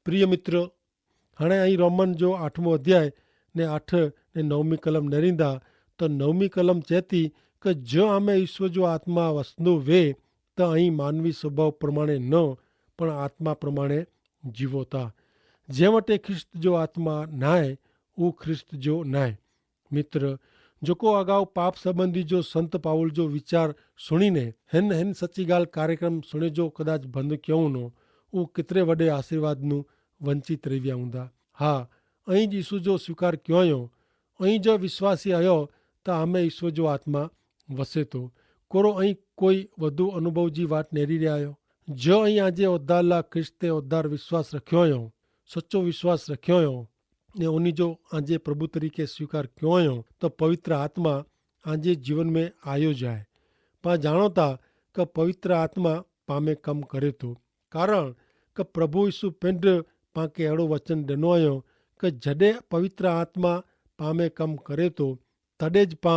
प्रिय मित्र, हाणे अहीं रोमन जो 8मो अध्याय ने 8 ने 9મી कलम नेरींदा तो 9મી कलम चए थी कि जो आमे ईश्वर जो आत्मा वसंदो वे तो अहीं मानवी स्वभाव प्रमाणे न पण आत्मा प्रमाणे जीवो था। जे वटे ख्रिस्त जो आत्मा नाहे वो ख्रिस्त जो नाहे। मित्र, जोको अगाऊ पाप संबंधी जो संत पाउल जो विचार सुणीने हिन सच्ची गाल कार्यक्रम सुने जो कदाच बंद क्यों नो वो कितरे वडे आशीर्वादनु वंचित रही विया हूंदा। हाँ, अहीं ईसु जो स्वीकार क्यों आयो, अहीं जो विश्वासी आयो तो आमे ईश्वर जो आत्मा वसे तो कोरो अहीं कोई वधु अनुभव जी वाट नेरी रहा आयो। जो अहीं आजे उद्धार ला ख्रिस्ते उद्धार विश्वास रखियो आयो, सच्चो विश्वास रखियो आयो ने उन्हीं जो आजे प्रभु तरीके स्वीकार क्यों आयो तो पवित्र आत्मा आजे जीवन में आयो जाए। पा जानो था कि पवित्र आत्मा पामे कम करे तो कारण कि प्रभु यीशु पिंड पाके अड़ो वचन दिनो आयो कि जडे पवित्र आत्मा पामे कम करे तो तडे ज पा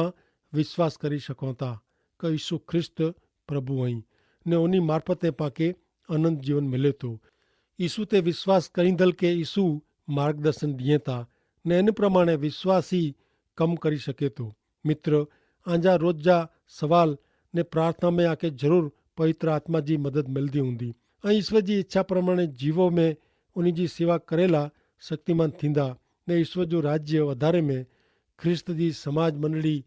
विश्वास करी सको था कि यीशु ख्रिस्त प्रभु आई ने उन्हीं मार्फते पाके अनंत जीवन मिले तो यीशु ते विश्वास करींदल के यीशु मार्गदर्शन दिए था ने इन प्रमाणे विश्वासी कम करी सके तो। मित्र, आजा रोज जा सवाल ने प्रार्थना में आके जरूर पवित्र आत्मा जी मदद मिलती होंगी। ईश्वर जी इच्छा प्रमाणे जीवो में उन्हीं जी सेवा करेला शक्तिमान थींदा ने ईश्वर जो राज्य वधारे में ख्रिस्त जी समाज मंडली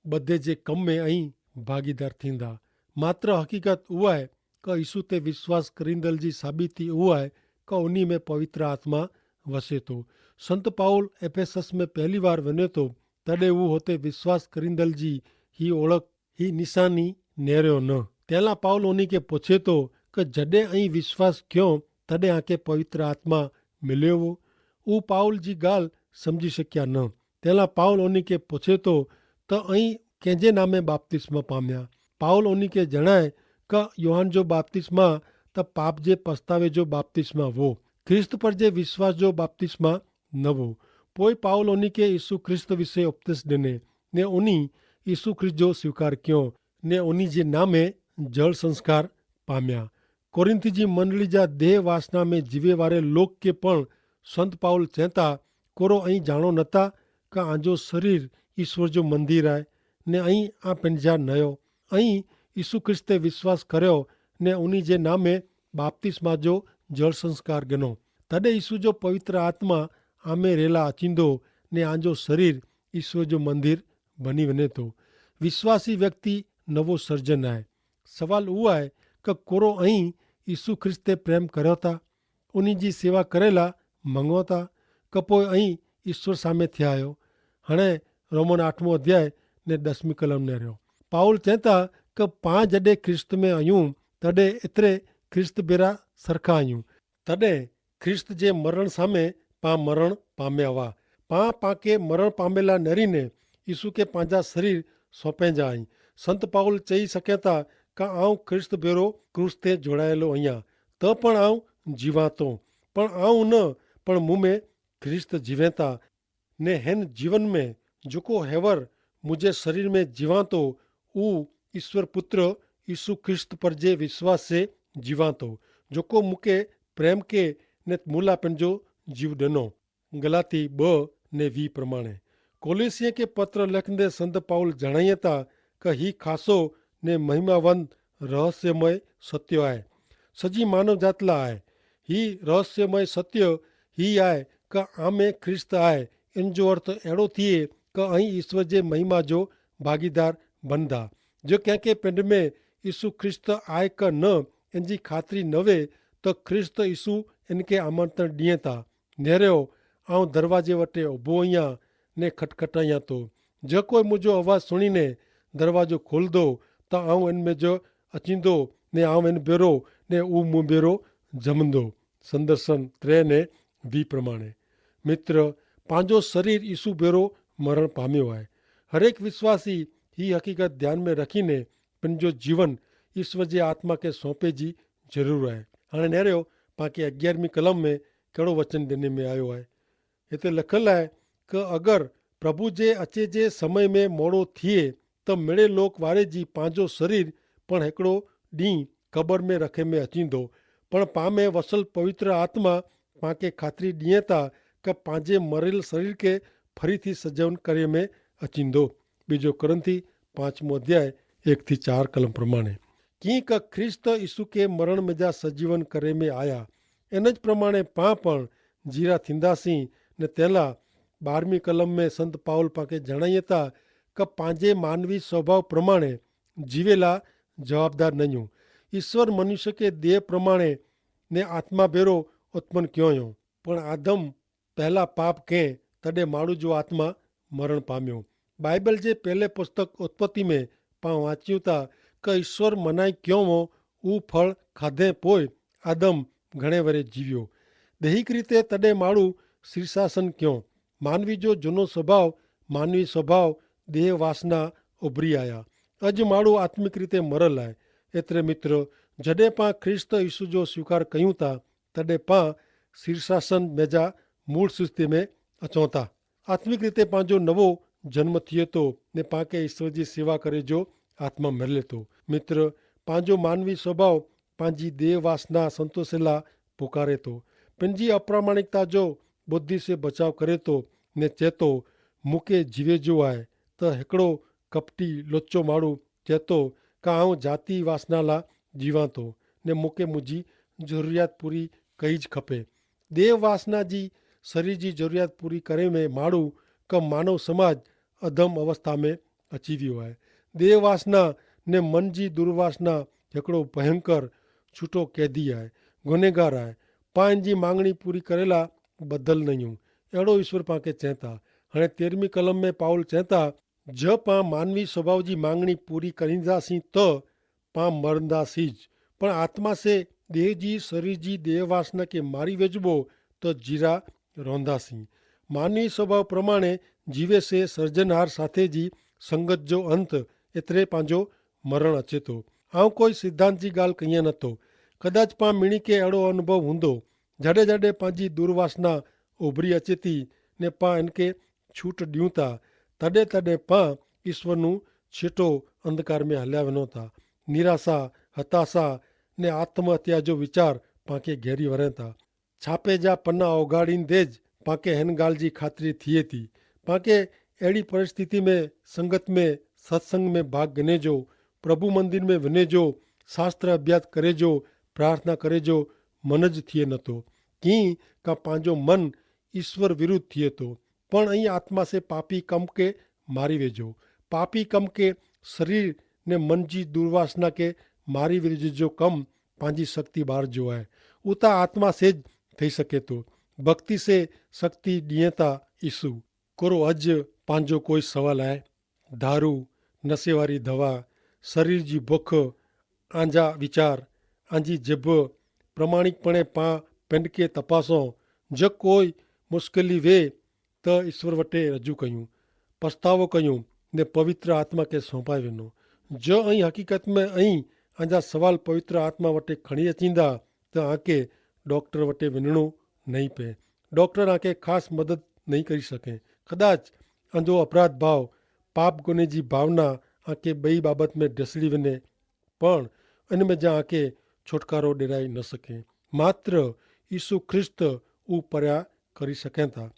बधे जे कम में अहीं भागीदार थींदा। मात्र हकीकत उहा है कि यीशु ते विश्वास करींदल जी साबिती उहा है कि उन्हीं में पवित्र आत्मा वसे तो। संत पाउल एफेसस में पहली बार वने तो तडे वो होते विश्वास करींदल जी ही ओळख ही निशानी नेरियो न। तेला पाउल उन्हीं के पूछे तो कि जडे अहीं विश्वास क्यों तडे आके पवित्र आत्मा मिलियो वो पाउल जी गाल समझी सकिया न। तेला पाउल उन्हीं के पूछे तो अहीं कंहिंजे नामे बाप्तिस्मा पाम्या। पाउल उन्हीं के जणाए कि योहान जो बाप्तिस्मा त पाप जे पछतावे जो बाप्तिस्मा वो ख्रिस्त पर जे विश्वास जो बाप्तिस्मा न वो। पोइ पाउल उन्हीं के यीशु ख्रिस्त विषय उपदेश दिने ने उन्हीं यीशु ख्रिस्त जो स्वीकार क्यों ने उन्हीं जे नामे जल संस्कार पाम्या। कोरिंथी जी मंडली जा देह वासना में जीवे वारे लोग के पण संत पाउल चेता कोरो अहीं जाणो नता कि आजो शरीर ईश्वर जो मंदिर है ने अहीं आ पंजा नयो अहीं यीशु ख्रिस्त ते विश्वास कर्यो ने उन्हीं जे नामे बाप्तिस्मा जो जल संस्कार गिनो। तडे यीशु जो पवित्र आत्मा आमे रेला अचींदो ने आजो शरीर ईश्वर जो मंदिर बनी वने तो। विश्वासी व्यक्ति नवो सर्जन है। सवाल उहा है कि कोरो अहीं यीशु ख्रिस्त ते प्रेम कर्यो था, उन्हीं जी सेवा करेला मंगो था कि पोइ अहीं ईश्वर सामे थिया आयो। हाणे रोमन 8मो अध्याय ने 10મી कलम नेरियो पाउल चेता कि पां जडे ख्रिस्त में आयूं तडे एतरे ख्रिस्त बेरा सरखा आयूं। तडे ख्रिस्त जे मरण सामे पा मरण पाम्या हुआ। पाके मरण पामेला नरीने यीशु के पांजा शरीर सौंपेजा आई। संत पाउल चई सके था कि आऊं ख्रिस्त बेरो क्रूस ते जोड़ायेलो आहियां त पण आऊं जीवां तो पण आऊं न पण मूं में ख्रिस्त जीवे था ने हिन जीवन में जेको हेवर मुझे शरीर में जीवां तो ऊ ईश्वर पुत्र यीशु ख्रिस्त पर जे विश्वास से जीवां तो जेको मूंखे प्रेम के ने मूला पंहिंजो जीव ॾिनो। गलाती 2:20 प्रमाणे कोलिसिया के पत्र लिखंदे संत पाउल जणाइए था कि ही खासो ने महिमावंत रहस्यमय सत्य है सजी मानव जात ला है। ही रहस्यमय सत्य ही है कि आमे ख्रिस्त आहे। इन जो अर्थ अहिड़ो थिए कि अहीं ईश्वर जे महिमा जो भागीदार बनदा। जो कंहिंखे पिंड में यीशु ख्रिस्त आहे कि न इन जी ख़ातिरी न वे तो ख्रिस्त यीशु इनके आमंत्रण ॾिए था। नेरियो आऊं दरवाजे वटे उभो आहियां ने खटखटायां तो जो कोई मुंहिंजो आवाज़ सुणीने दरवाजो खोलंदो त आऊं इन में जो अचींदो ने आऊं इन बेरो ने ऊ मूं बेरो जमंदो। संदर्शन 3:20 प्रमाणे मित्र पंहिंजो शरीर यीशु बेरो मरण पामियो आहे। हरेक विश्वासी ही हकीकत ध्यान में रखीने पंहिंजो जीवन ईश्वर जे आत्मा के सौंपे जी ज़रूर आहे। हाणे नेरियो पाके 11મી कलम में कहिड़ो वचन ॾिने में आयो आहे। हिते लिखियलु आहे कि अगरि प्रभु जे अचे जे समय में मोड़ो थिए त मिड़े लोक वारे जी पंहिंजो शरीर पण हिकिड़ो ॾींहुं क़बर में रखे में अचींदो पण पां में वसल पवित्र आत्मा પાંखे खातिरी ॾिए था कि पंहिंजे मरियल शरीर खे फरीथी सजीवन करे में अचींदो। बीजो करंथी 5 अध्याय 1-4 कलम प्रमाणे कीअं का ख्रिस्त यीशु खे मरण में जा सजीवन करे में आया, इन ज प्रमाणे पां पण जीरा थींदासीं ने तेला 12वीं कलम में संत पाउल पाके जणाइए था कि पंहिंजे मानवी स्वभाव प्रमाणे जीवेला जवाबदार नहियूं। ईश्वर मनुष्य के देह प्रमाणे ने आत्मा भेरो उत्पन्न कयो हुयो, पण आदम पहला पाप कं तॾहिं माण्हू जो आत्मा मरण पाम्यो। बाइबल जे पहले पुस्तक उत्पत्ति में पां वांचियूं था कि ईश्वर मनाई कयो हो उहो फल खाधे पोइ आदम घणे वरे जीवियो। दैहिक रीते तॾहिं माण्हू शीर्षासन कयो। मानवी जो जूनो स्वभाव मानवी स्वभाव देह वासना उभरी आया। अॼु माण्हू आत्मिक रीते मरल आहे। एतिरे मित्र जॾहिं पां ख्रिस्त यीशु जो स्वीकार कयूं था तॾहिं पां शीर्षासन में जा मूल स्थिति में अचूं था। आत्मिक रीते पंहिंजो नवो जन्म थिए थो ने पांखे ईश्वर जी सेवा करे जो आत्मा मिले थो। मित्र पंहिंजो मानवी स्वभाव पंहिंजी देह वासना संतोष लाइ पुकारे थो, पंहिंजी अप्रामाणिकता जो बुद्धि से बचाव करे थो ने चए थो मूंखे जीवे जो आहे। त हिकिड़ो कपटी लुचो माण्हू चए थो कि आउं जाती वासना लाइ जीवां थो ने मूंखे मुंहिंजी ज़रूरियात पूरी कई ज खपे। देह वासना जी शरीर जी ज़रूरियात पूरी करे में माण्हू का मानव समाज अधम अवस्था में अची वियो आहे। देह वासना ने मन जी दुर्वासना हिकिड़ो भयंकर छूटो कैदी आहे, गुनहगार आहे। पाण जी मांगणी पूरी करेला बदल नहियूं, अहिड़ो ईश्वर पांखे चए था। हाणे 13वीं कलम में पाउल चए था ज पां मानवी स्वभाव जी मांगणी पूरी करींदासीं त पां मरंदासीं ज, पण आत्मा से देह जी शरीर जी देह वासना खे मारी वेचबो तो जीरा रहंदासीं। मानवी स्वभाव प्रमाणे जीवे से सर्जनहार साथे जी संगत जो अंत एतिरे पंहिंजो मरण अचे थो। आउं कोई सिद्धांत जी ॻाल्हि कईं नथो। कदाच पां मिणी खे अहिड़ो अनुभव हूंदो जॾहिं जॾहिं पंहिंजी दुर्वासना उभरी अचे थी ने पां इनखे छूट ॾियूं था तॾहिं तॾहिं पां ईश्वर नूं छिटो अंधकार में हलिया वञूं था। निराशा हताशा ने आत्महत्या जो वीचार पांखे घेरी वरे था। छापे जा पन्ना ओगाड़ींदे ज पांखे हिन ॻाल्हि जी ख़ातिरी थिए थी। पांखे अहिड़ी परिस्थिति में संगत में सत्संग में भाग गिने जो, प्रभु मंदिर में वञे जो, शास्त्र अभ्यास करे जो, प्रार्थना करे जो मन ज थिए नथो। कीअं का पंहिंजो मन ईश्वर विरुद्ध थिए थो। पण અહીં आत्मा से पापी कम के मारी वेझो। पापी कम के शरीर ने मन जी दुर्वासना के मारी वेझ जो कम पंहिंजी शक्ति ॿार जो आहे। उता आत्मा से ज थी सके थो। भक्ति से शक्ति ॾिए था ईसु। कोरो अॼु पंहिंजो कोई सवाल आहे? दारू, नशे वारी दवा, शरीर जी बुख, आंजा वीचार, आंजी जिभ प्रमाणिकपणे पां पिंड खे तपासो। जो कोई मुश्किली वे त ईश्वर वटे रजू कयूं, पछतावो कयूं ने पवित्र आत्मा खे सौंपाए वञो। जो ऐं हक़ीक़त में ऐं आंजा सवाल पवित्र आत्मा वटे खणी अचींदा त आके डॉक्टर वटे वञिणो नहीं पए। डॉक्टर आके ख़ासि मदद नहीं करी सके। कदाच अंधो अपराध भाव, पाप गुने जी भावना आके ॿई बाबत में ढसड़ी वञे, पण इन में जा आके छुटकारो ॾिराई न सके। मात्र यीशु ख्रिस्त ऊ परिया करी सघनि था।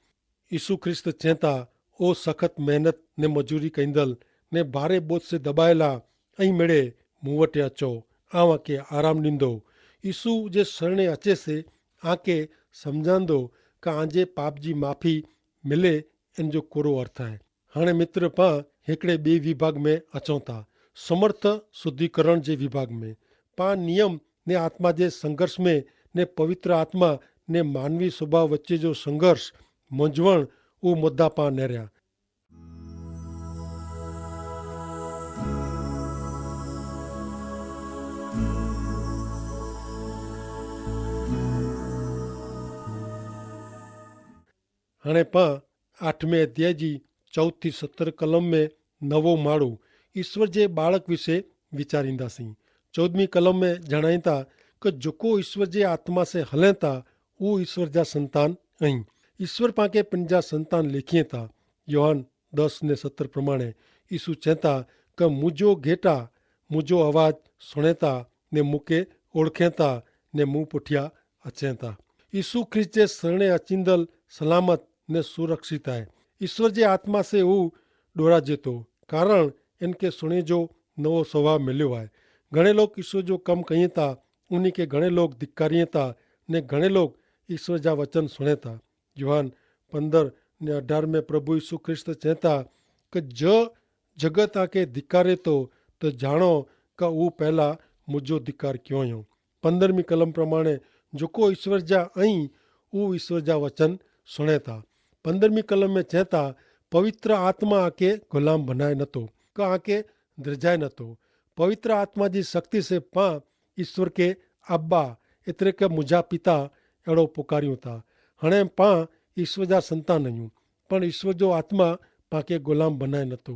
यीशु ख्रिस्त चए था ओ सख़्त महिनत ने मजूरी कंदल ने भारे बोझ से दबायला ऐं मिड़े मूं वटि अचो, आउं आके आराम ॾींदो। यीशु जे शरणे अचे से आके सम्झंदो का आंजे पाप जी माफ़ी मिले, इन जो कोरो अर्थ आहे। हाणे मित्र पां हिकिड़े ॿिए विभाग में अचूं था, समर्थ शुद्धिकरण जे विभाग में। पां नियम ने आत्मा जे संघर्ष में ने पवित्र आत्मा ने मानवी स्वभाव वच्चे जो संघर्ष मुंझवण उहो मुद्दा पां नेरिया। हाणे पां 8वें अध्याय जी 4-17 कलम में नवो माण्हू ईश्वर जे बालक विषय वीचारींदासीं। 14वीं कलम में जणाई था कि जेको ईश्वर जे आत्मा से हले था उहो ईश्वर जा संतान आहिनि। ईश्वर पांखे पंहिंजा संतान लिखिए था। योहान 10:17 प्रमाणे यीशु चए था कि मुंहिंजो घेटा मुंहिंजो आवाज़ सुणे था ने मूंखे ओळखे था ने मूं पुठियां अचे था। यीशु ख्रिस्त जे शरणे अचींदल सलामत ने सुरक्षित है। ईश्वर जे आत्मा से वो डोरा जेतो कारण इनके सुणे जो नवो स्वभाव मिलियो है। घणे लोग ईश्वर जो कम कहिए था, उन्हीं के घणे लोग धिक्कारिए था ने घणे लोग ईश्वर जा वचन सुने था। योहान 15 ने 18 में प्रभु यीशु ख्रिस्त चेता कि जो जगत आके धिक्कारे तो जाणो कि वो पहला मुझो धिक्कार क्यों हो। 15वीं कलम प्रमाणे जेको ईश्वर जा आई वो ईश्वर जा वचन सुने था। 15वीं कलम में चेता पवित्र आत्मा आके गुलाम बनाए नतो कि आके द्रजाए नतो। पवित्र आत्मा जी शक्ति से पां ईश्वर के अब्बा एतरे के मुझा पिता अड़ो पुकारियूं था। हणे पां ईश्वर जा संतान आहियूं, पण ईश्वर जो आत्मा पाके गुलाम बनाए नतो।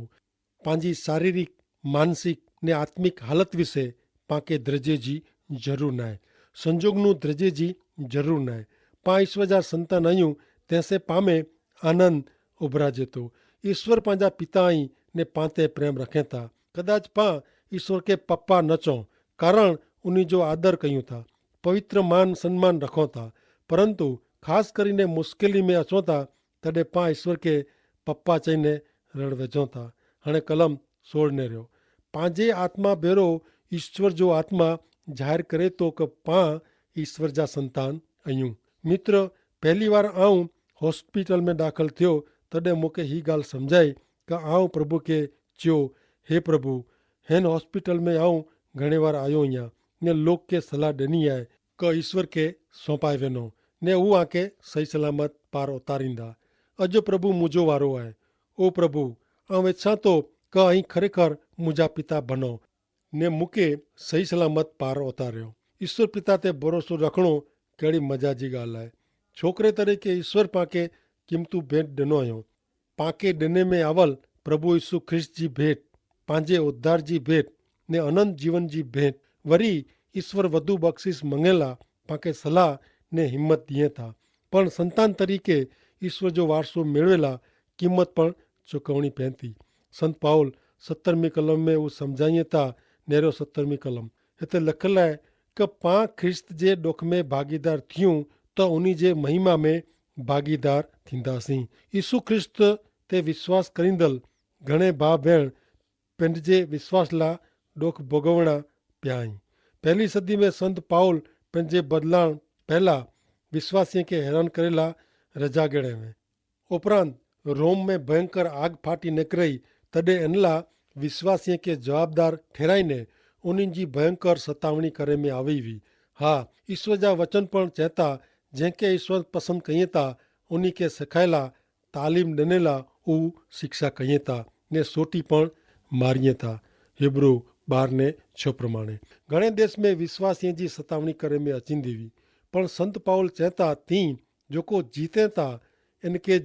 पंहिंजी शारीरिक मानसिक ने आत्मिक हालत विषे पाके द्रजे जी ज़रूर न आहे, संजोगनू द्रजे जी ज़रूर न आहे। पां ईश्वर जा संतान आहियूं तंहिंसे पामे आनंद उभराजे थो। ईश्वर पंहिंजा पिता आई ने पाते प्रेम रखें था। कदाच पां ईश्वर के पप्पा न चऊं कारण उन्हीं जो आदर कयूं था, पवित्र मान सम्मान रखो था, परंतु खास करीने मुश्किली में अचो था तॾहिं पां ईश्वर के पप्पा चईने रड़ वेझो था। हाणे कलम 16 ने रहियो पंहिंजे आत्मा भेरो ईश्वर जो आत्मा ज़ाहिर करे तो कि पां ईश्वर जा संतान आहियूं। मित्र, पहली बार आऊं हॉस्पिटल में दाख़िल थियो तॾहिं मूंखे हीअ ॻाल्हि सम्झाई कि आऊं प्रभु के चयो, हे प्रभु, हिन हॉस्पिटल में आऊं घणे बार आयो आहियां ने लोक के सलाह ॾिनी आहे कि ईश्वर के सौंपाए वेनो ने हू आके सही सलामत पार उतारींदा। अॼु प्रभु मुंहिंजो वारो आहे। ओ प्रभु, आऊं इच्छा थो कि अहीं खरेखर मुंहिंजा पिता बनो ने मूंखे सही सलामत पार उतारियो। ईश्वर पिता ते भरोसो रखणो कहिड़ी मज़ा जी ॻाल्हि आहे। छोकिरे तरीक़े ईश्वर पाके क़ीमतू भेंट ॾिनो हुयो। पाके ॾिने में अवल प्रभु यीशु ख्रिस्त जी भेंट, पंहिंजे उद्धार जी भेंट ने अनंत जीवन जी भेंट। वरी ईश्वर वधु बख़्शिश मंगेला पाके सलाह ने हिम्मत दिए था, पण संतान तरीक़े ईश्वर जो वारसो मेળવેલા क़ीमत पण चुकवणी पवंदी। संत पाउल 17वीं कलम में वो सम्झाइए था, नेरो 17वीं कलम हिते लिखियलु आहे कि पां ख्रिस्त जे ॾुख में भागीदार थियूं त उन्ही जे महिमा में भागीदार थींदासीं। यीशु ख्रिस्त ते विश्वास करींदल घणे भाउ भेण पंहिंजे विश्वास लाइ ॾुख भोगवणा पिया आहिनि। पहली सदी में संत पाउल पंहिंजे बदलाण पहला विश्वासियों के हैरान करेला रजा ॻणे में। उपरांत रोम में भयंकर आग फाटी निकिरई तॾहिं इन लाइ विश्वासियों के जवाबदार ठहिराईने उन्हनि जी भयंकर सतावणी करे में आई हुई। हा, ईश्वर जा वचन पण चएता जंहिंखे ईश्वर पसंदि कईं था उन्ही के सिखायला तालीम ॾिनेला हू शिक्षा कईं था ने सोटी पण मारिए था। हिब्रू 12:6 प्रमाणे घणे देश में विश्वासियों जी सतावणी करे में अचींदी हुई, पण संत पाउल चएता थी जेको जीते था इनके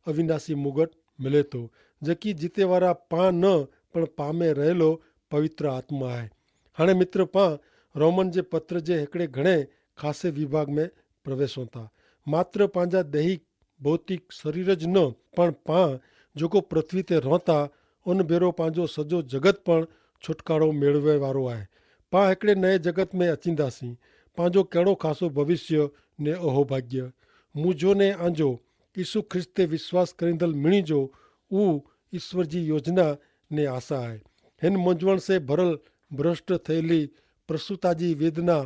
अविनाशी मुगट मिले थो, जेकी जीते वारा पां न पण पां में रहेलो पवित्र आत्मा आहे। हाणे मित्र, पां रोमन जे पत्र जे हिकिड़े घणे ख़ासे विभाग में प्रवेशो था। मात्र पंहिंजा दैहिक भौतिक शरीर ज न पण पां जेको पृथ्वी ते रहंता उन भेरो पंहिंजो सॼो जगत पण छुटकारो मेળવે वारो आहे। पां हिकिड़े नए जगत में अचींदासीं। पंहिंजो कहिड़ो ख़ासो भविष्य ने ओहो भाग्य मुंहिंजो ने आंजो यीशु ख्रिस्त ते विश्वास करींदल मिणी जो उहो ईश्वर जी योजना ने आशा आहे। हिन मुंझवण से भरल भ्रष्ट थियली प्रसूता जी वेदना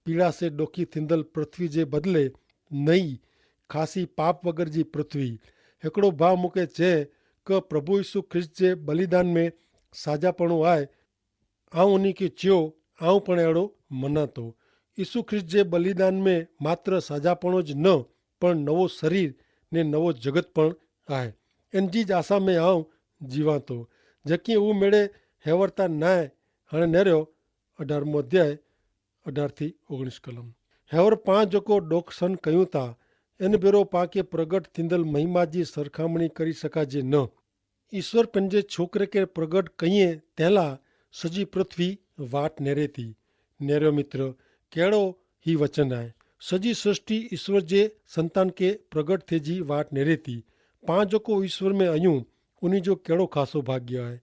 पीड़ा से ॾुखी थींदल पृथ्वी जे बदिले नई ख़ासी पाप वग़ैरह जी पृथ्वी। हिकिड़ो भाउ मूंखे चए कि प्रभु यीशु ख्रिस्त जे बलिदान में साझापणो आहे। आऊं उन्ही खे चयो, आऊं पण अहिड़ो मञा थो। यीशु ख्रिस्त जे बलिदान में मात्र साझापणो ज न पण नवो शरीर ने नवो जगत पण आहे। इन जी आशा में आऊं जीवां थो जेकी उहो मेड़े हेवरता न आहे। हाणे नेरियो 18 अध्याय 18 थी 19 कलम। हेवर पां जेको ॾोख सन कयूं था इन भेरो पाके प्रगट थींदल महिमा जी सरखामणी करी सघाजे न। ईश्वर पंहिंजे छोकिरे खे प्रगट कईं तंहिंला सॼी पृथ्वी वाट नेरे थी। नेरियो मित्र, कहिड़ो ही वचन आहे। सॼी सृष्टि ईश्वर जे संतान खे प्रगट थिए जी वाट नेरे थी। पां जेको ईश्वर में आहियूं उन्ही जो कहिड़ो ख़ासो भाग्य आहे।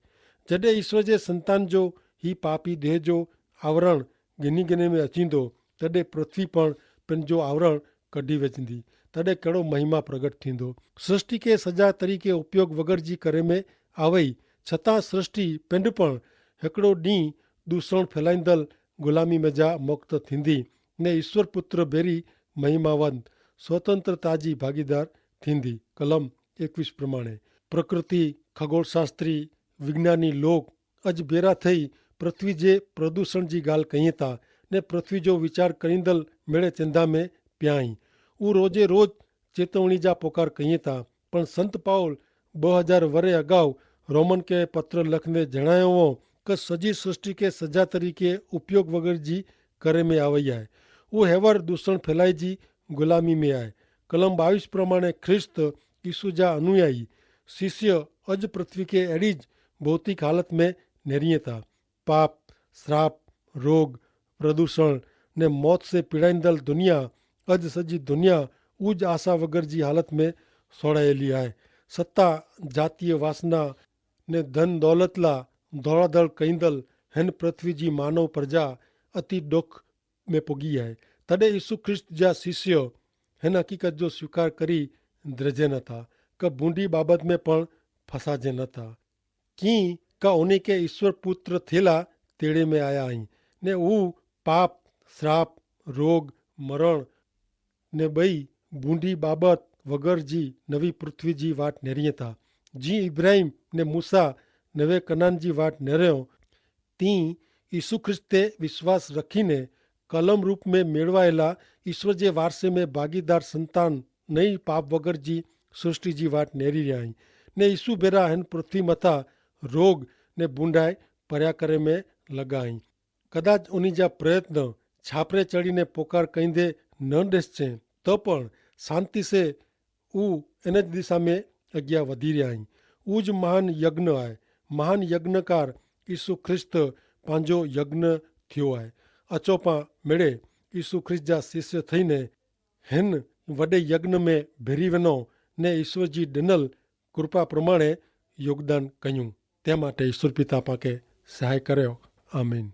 जॾहिं ईश्वर जे संतान जो ही पापी देह जो आवरण गिनी गिने में अचींदो तॾहिं पृथ्वी पण पंहिंजो आवरण कढी वेचंदी तॾहिं कहिड़ो महिमा प्रगट थींदो। सृष्टि खे सजा तरीक़े उपयोग वग़ैरह जी करे में आवई छतां सृष्टि पिंड पण हिकिड़ो ॾींहुं दूषण फैलाईंदड़ ग़ुलामी में जा मुक्त थींदी ने ईश्वर पुत्र बेरी महिमावंत स्वतंत्रता जी भागीदार थींदी। कलम 21 प्रमाणे प्रकृति खगोलशास्त्री विज्ञानी लोग अॼु बेरा थई पृथ्वी जे प्रदूषण जी ॻाल्हि कयूं था ने पृथ्वी जो वीचार करींदड़ मेड़े चिंता में पिया आहिनि। उहो रोज़े रोज़ चेतवणी जा पुकार कयूं था पण संत पाउल 2000 वरे अगाऊ रोमन खे पत्र लखंदे जणायो हो कि सॼी सृष्टि खे सजा तरीक़े उपयोग वग़ैरह जी करे में आवई आहे। उहो हेवर दूषण फैलाइजी ग़ुलामी में आहे। कलम 22 प्रमाणे ख्रिस्त यीशु जा अनुयायी शिष्य अॼु पृथ्वी खे अहिड़ी ज भौतिक हालत में नेरिए था। पाप श्राप रोग प्रदूषण ने मौत से पीड़ाईंदड़ दुनिया अॼु सॼी दुनिया उज आशा वग़ैरह जी हालत में सोड़ायली आहे। सत्ता जातीय वासना ने धन दौलत ला दौड़ादड़ कईंदड़ हिन पृथ्वी जी मानव प्रजा अति दुख में पुगी आहे। तॾहिं यीशु ख्रिस्त जा शिष्य हिन हक़ीक़त जो स्वीकार करी द्रजे नथा कि बूंदी बाबत में पण फसाजे नथा कीअं का उन खे ईश्वर पुत्र थियला तेड़े में आया आहिनि ने हू पाप श्राप रोग मरण ने ॿई बूंदी बाबत वग़ैरह जी नवी पृथ्वी जी वाट नेरिए था। जीअं इब्राहिम ने मूसा नवे कनान जी वाट नेरियो तीअं यीशु ख्रिस्त ते विश्वास रखीने कलम रूप में मेड़वायला ईश्वर जे वारसे में भागीदार संतान नई पाप वग़ैरह जी सृष्टि जी वाट नेरी रहिया आहिनि ने यीशु बेरा हिन पृथ्वी मथां रोग ने बूंडाए परिया करे में लॻा आहिनि। कदाच उन जा प्रयत्न छापरे चढ़ीने पोकार कईंदे न ॾिसजे त पण शांति से ऊ इन दिशा में अॻियां वधी रहिया आहिनि। उहो ज महान यज्ञ आहे। महान यज्ञकार यीशु ख्रिस्त पंहिंजो यज्ञ थियो आहे। अचो पां मिड़े यीशु ख्रिस्त जा शिष्य थईने हिन वॾे यज्ञ में भिरी वञो ने ईश्वर जी ॾिनल कृपा प्रमाणे योगदान कयूं। तंहिं माटे ईश्वर पिता पाण खे सहाय करियो। आमीन।